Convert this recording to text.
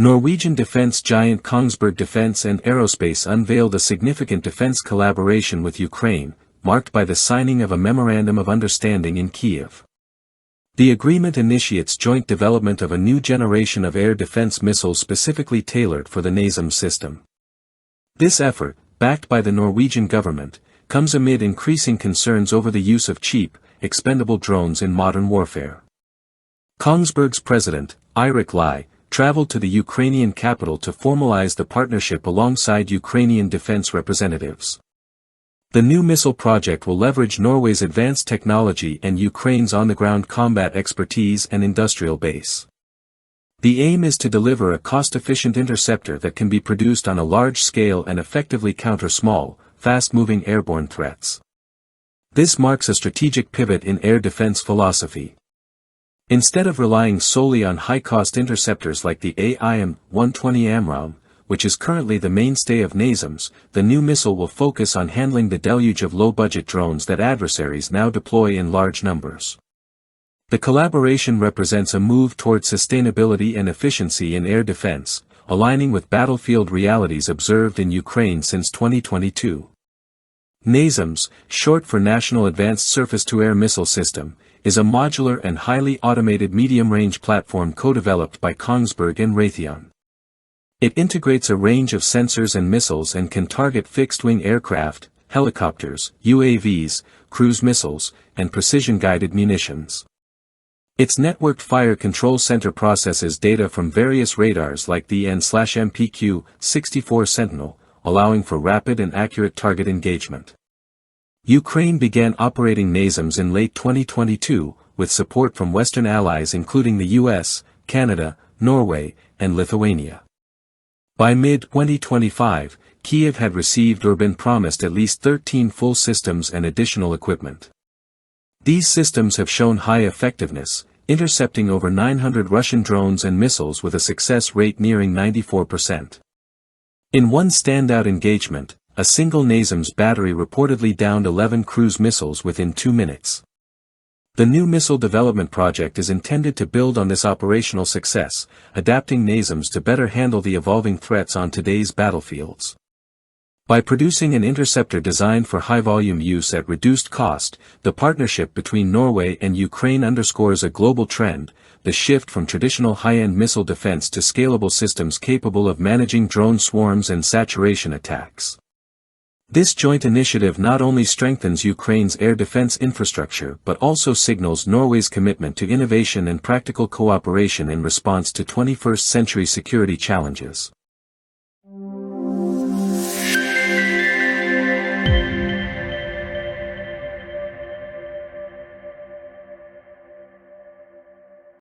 Norwegian defense giant Kongsberg Defence and Aerospace unveiled a significant defense collaboration with Ukraine, marked by the signing of a Memorandum of Understanding in Kyiv. The agreement initiates joint development of a new generation of air defense missiles specifically tailored for the NASAMS system. This effort, backed by the Norwegian government, comes amid increasing concerns over the use of cheap, expendable drones in modern warfare. Kongsberg's president, Eirik Lie, traveled to the Ukrainian capital to formalize the partnership alongside Ukrainian defense representatives. The new missile project will leverage Norway's advanced technology and Ukraine's on-the-ground combat expertise and industrial base. The aim is to deliver a cost-efficient interceptor that can be produced on a large scale and effectively counter small, fast-moving airborne threats. This marks a strategic pivot in air defense philosophy. Instead of relying solely on high-cost interceptors like the AIM-120 AMRAAM, which is currently the mainstay of NASAMS, the new missile will focus on handling the deluge of low-budget drones that adversaries now deploy in large numbers. The collaboration represents a move toward sustainability and efficiency in air defense, aligning with battlefield realities observed in Ukraine since 2022. NASAMS, short for National Advanced Surface-to-Air Missile System, is a modular and highly automated medium-range platform co-developed by Kongsberg and Raytheon. It integrates a range of sensors and missiles and can target fixed-wing aircraft, helicopters, UAVs, cruise missiles, and precision-guided munitions. Its networked fire control center processes data from various radars like the N/MPQ-64 Sentinel, allowing for rapid and accurate target engagement. Ukraine began operating NASAMS in late 2022, with support from Western allies including the US, Canada, Norway, and Lithuania. By mid-2025, Kyiv had received or been promised at least 13 full systems and additional equipment. These systems have shown high effectiveness, intercepting over 900 Russian drones and missiles with a success rate nearing 94%. In one standout engagement, a single NASAMS battery reportedly downed 11 cruise missiles within 2 minutes. The new missile development project is intended to build on this operational success, adapting NASAMS to better handle the evolving threats on today's battlefields. By producing an interceptor designed for high-volume use at reduced cost, the partnership between Norway and Ukraine underscores a global trend, the shift from traditional high-end missile defense to scalable systems capable of managing drone swarms and saturation attacks. This joint initiative not only strengthens Ukraine's air defense infrastructure but also signals Norway's commitment to innovation and practical cooperation in response to 21st-century security challenges.